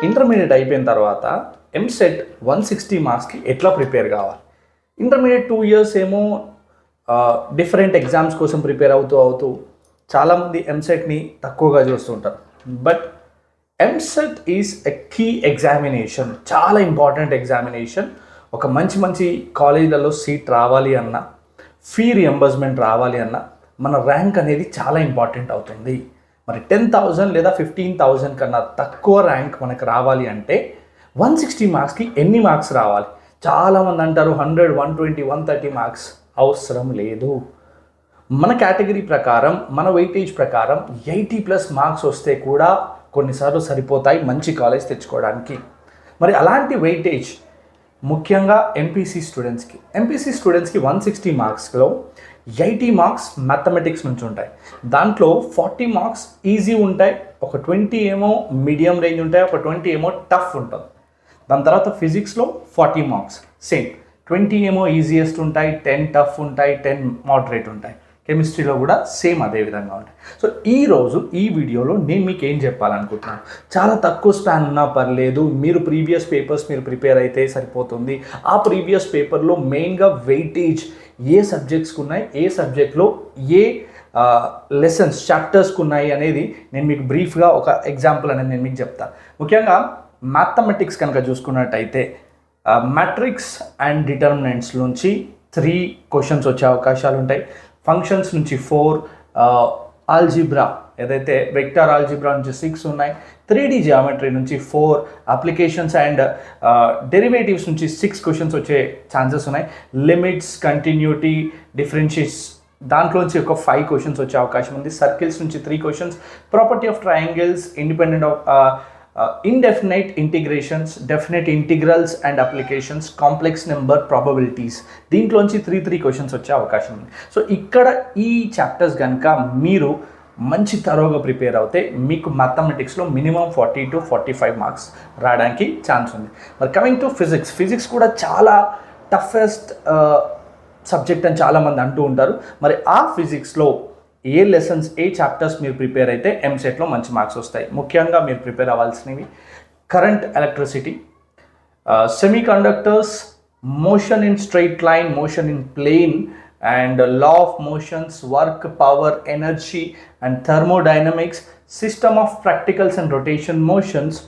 Intermediate అయిపోయిన తర్వాత ఎంసెట్ 160 మార్క్స్కి ఎట్లా ప్రిపేర్ కావాలి? ఇంటర్మీడియట్ 2 ఇయర్స్ ఏమో డిఫరెంట్ ఎగ్జామ్స్ కోసం ప్రిపేర్ అవుతూ చాలామంది ఎంసెట్ని తక్కువగా చూస్తుంటారు. But EAMCET is a key examination, చాలా ఇంపార్టెంట్ ఎగ్జామినేషన్. ఒక మంచి కాలేజీలలో సీట్ రావాలి అన్నా, ఫీ రియంబర్స్మెంట్ రావాలి అన్నా మన ర్యాంక్ అనేది చాలా ఇంపార్టెంట్ అవుతుంది. మరి 10,000 లేదా 15,000 కన్నా తక్కువ ర్యాంక్ మనకు రావాలి అంటే 160 మార్క్స్కి ఎన్ని మార్క్స్ రావాలి? చాలామంది అంటారు 100, 120, 130 మార్క్స్. అవసరం లేదు. మన కేటగిరీ ప్రకారం, మన వెయిటేజ్ ప్రకారం 80+ మార్క్స్ వస్తే కూడా కొన్నిసార్లు సరిపోతాయి మంచి కాలేజ్ తెచ్చుకోవడానికి. మరి అలాంటి వెయిటేజ్ ముఖ్యంగా ఎంపీసీ స్టూడెంట్స్కి 160 మార్క్స్లో 80 మార్క్స్ మ్యాథమెటిక్స్ నుంచి ఉంటాయి. దాంట్లో 40 మార్క్స్ ఈజీ ఉంటాయి, ఒక 20 ఏమో మీడియం రేంజ్ ఉంటాయి, ఒక 20 ఏమో టఫ్ ఉంటుంది. దాని తర్వాత ఫిజిక్స్లో 40 మార్క్స్ సేమ్, 20 ఏమో ఈజియెస్ట్ ఉంటాయి, 10 టఫ్ ఉంటాయి, 10 మోడరేట్ ఉంటాయి. కెమిస్ట్రీలో కూడా సేమ్ అదే విధంగా ఉంటాయి. సో ఈరోజు ఈ వీడియోలో నేను మీకు ఏం చెప్పాలనుకుంటున్నాను, చాలా తక్కువ స్పాన్ ఉన్నా పర్లేదు, మీరు ప్రీవియస్ పేపర్స్ మీరు ప్రిపేర్ అయితే సరిపోతుంది. ఆ ప్రీవియస్ పేపర్లో మెయిన్గా వెయిటేజ్ ఏ సబ్జెక్ట్స్కి ఉన్నాయి, ఏ సబ్జెక్ట్లో ఏ లెసన్స్ చాప్టర్స్కి ఉన్నాయి అనేది నేను మీకు బ్రీఫ్గా ఒక ఎగ్జాంపుల్ అనేది నేను మీకు చెప్తాను. ముఖ్యంగా మ్యాథమెటిక్స్ కనుక చూసుకున్నట్టయితే మ్యాట్రిక్స్ అండ్ డిటర్మినెంట్స్ నుంచి 3 క్వశ్చన్స్ వచ్చే అవకాశాలు ఉంటాయి. ఫంక్షన్స్ నుంచి 4, ఆల్జీబ్రా ఏదైతే వెక్టార్ ఆల్జీబ్రా నుంచి 6 ఉన్నాయి, 3D జియోమెట్రీ నుంచి 4, అప్లికేషన్స్ అండ్ డెరివేటివ్స్ నుంచి 6 క్వశ్చన్స్ వచ్చే ఛాన్సెస్ ఉన్నాయి. లిమిట్స్, కంటిన్యూటీ, డిఫరెన్షియేట్స్ దాంట్లోంచి ఒక 5 క్వశ్చన్స్ వచ్చే అవకాశం ఉంది. సర్కిల్స్ నుంచి 3 questions, property of triangles, independent of indefinite integrations, definite integrals and applications, complex number probabilities దీంట్లోంచి 3 క్వశ్చన్స్ వచ్చే అవకాశం ఉంది. సో ఇక్కడ ఈ చాప్టర్స్ కనుక మీరు మంచి తరోగా ప్రిపేర్ అవుతే మీకు మ్యాథమెటిక్స్లో మినిమం 40 to 45 మార్క్స్ రావడానికి ఛాన్స్ ఉంది. మరి కమింగ్ టు ఫిజిక్స్ కూడా చాలా టఫెస్ట్ సబ్జెక్ట్ అని చాలామంది అంటూ ఉంటారు. మరి ఆ ఫిజిక్స్లో ఏ లెసన్స్, ఏ చాప్టర్స్ మీరు ప్రిపేర్ అయితే ఎంసెట్లో మంచి మార్క్స్ వస్తాయి? ముఖ్యంగా మీరు ప్రిపేర్ అవ్వాల్సినవి current electricity, semiconductors, motion in straight line, motion in plane and law of motions, work, power, energy and thermodynamics, system of practicals and rotation motions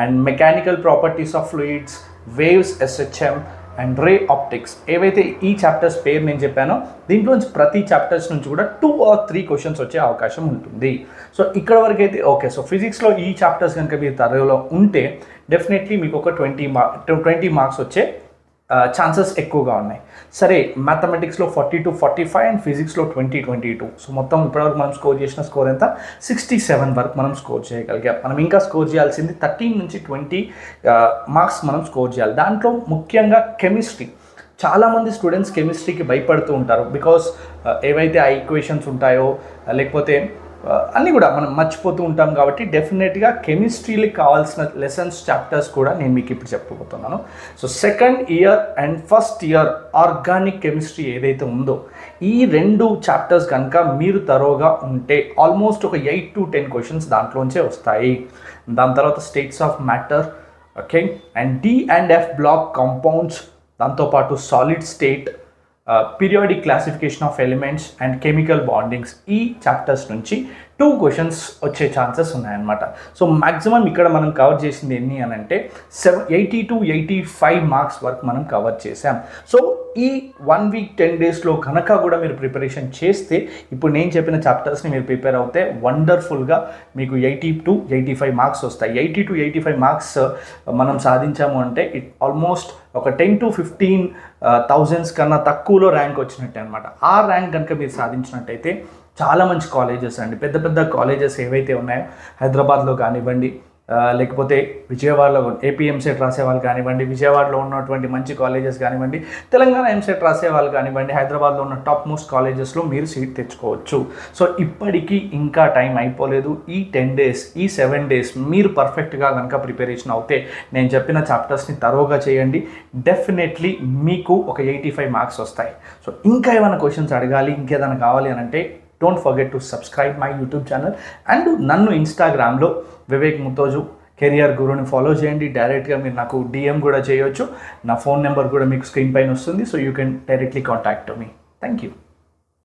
and mechanical properties of fluids, waves, SHM and ray optics. ఏవైతే ఈ chapters పేరు నేను చెప్పానో దీంట్లోంచి ప్రతి chapters నుంచి కూడా 2 or 3 questions వచ్చే అవకాశం ఉంటుంది. సో ఇక్కడ వరకు అయితే ఓకే. సో ఫిజిక్స్లో ఈ చాప్టర్స్ కనుక మీరు తరగతిలో ఉంటే డెఫినెట్లీ మీకు ఒక 20 మార్క్స్ వచ్చే ఛాన్సెస్ ఎక్కువగా ఉన్నాయి. సరే, మ్యాథమెటిక్స్లో 40 to 45 అండ్ ఫిజిక్స్లో 20, 22. సో మొత్తం ఇప్పటివరకు మనం స్కోర్ చేసిన స్కోర్ ఎంత? 67 వరకు మనం స్కోర్ చేయగలిగాం. మనం ఇంకా స్కోర్ చేయాల్సింది 13 నుంచి 20 మార్క్స్ మనం స్కోర్ చేయాలి. దాంట్లో ముఖ్యంగా కెమిస్ట్రీ, చాలామంది స్టూడెంట్స్ కెమిస్ట్రీకి భయపడుతూ ఉంటారు. బికాస్ ఏవైతే ఆ ఈక్వేషన్స్ ఉంటాయో లేకపోతే అన్నీ కూడా మనం మర్చిపోతూ ఉంటాం. కాబట్టి డెఫినెట్గా కెమిస్ట్రీకి కావాల్సిన లెసన్స్, చాప్టర్స్ కూడా నేను మీకు ఇప్పుడు చెప్పబోతున్నాను. So second year and first year organic chemistry ఏదైతే ఉందో ఈ 2 చాప్టర్స్ కనుక మీరు తరోగా ఉంటే ఆల్మోస్ట్ ఒక 8 to 10 క్వశ్చన్స్ దాంట్లోంచే వస్తాయి. దాని తర్వాత states of matter, okay, and D and F block compounds, దాంతోపాటు solid state, periodic classification of elements and chemical bondings, ఈ చాప్టర్స్ నుంచి 2 క్వశ్చన్స్ వచ్చే ఛాన్సెస్ ఉన్నాయన్నమాట. సో మ్యాక్సిమం ఇక్కడ మనం కవర్ చేసింది ఎన్ని అని అంటే 80 to 85 మార్క్స్ వరకు మనం కవర్ చేసాం. సో ఈ 1 week 10 daysలో కనుక కూడా మీరు ప్రిపరేషన్ చేస్తే ఇప్పుడు నేను చెప్పిన చాప్టర్స్ని మీరు ప్రిపేర్ అవుతే వండర్ఫుల్గా మీకు 80 to 85 మార్క్స్ వస్తాయి. 80 to 85 మార్క్స్ మనం సాధించాము అంటే ఇట్ ఆల్మోస్ట్ ఒక 10 to 15,000 కన్నా తక్కువలో ర్యాంక్ వచ్చినట్టే అనమాట. ఆ ర్యాంక్ కనుక మీరు సాధించినట్టయితే చాలా మంచి కాలేజెస్ అండి, పెద్ద కాలేజెస్ ఏవైతే ఉన్నాయో హైదరాబాద్లో కానివ్వండి, లేకపోతే విజయవాడలో ఏపీ ఎంసెట్ రాసేవాళ్ళు కానివ్వండి, విజయవాడలో ఉన్నటువంటి మంచి కాలేజెస్ కానివ్వండి, తెలంగాణ ఎంసెట్ రాసేవాళ్ళు కానివ్వండి, హైదరాబాద్లో ఉన్న టాప్ మోస్ట్ కాలేజెస్లో మీరు సీట్ తెచ్చుకోవచ్చు. సో ఇప్పటికీ ఇంకా టైం అయిపోలేదు. ఈ 10 days, ఈ 7 days మీరు పర్ఫెక్ట్గా కనుక ప్రిపరేషన్ అవుతే నేను చెప్పిన చాప్టర్స్ని తరోగా చేయండి, డెఫినెట్లీ మీకు ఒక 85 మార్క్స్ వస్తాయి. సో ఇంకా ఏమైనా క్వశ్చన్స్ అడగాలి, ఇంకేదైనా కావాలి అని అంటే don't forget to subscribe my YouTube channel and నన్ను ఇన్స్టాగ్రామ్లో వివేక్ ముతోజు కెరియర్ గురుని ఫాలో చేయండి. డైరెక్ట్గా మీరు నాకు డిఎం కూడా చేయొచ్చు. నా ఫోన్ నెంబర్ కూడా మీకు స్క్రీన్ పైన వస్తుంది. So you can directly contact me. Thank you.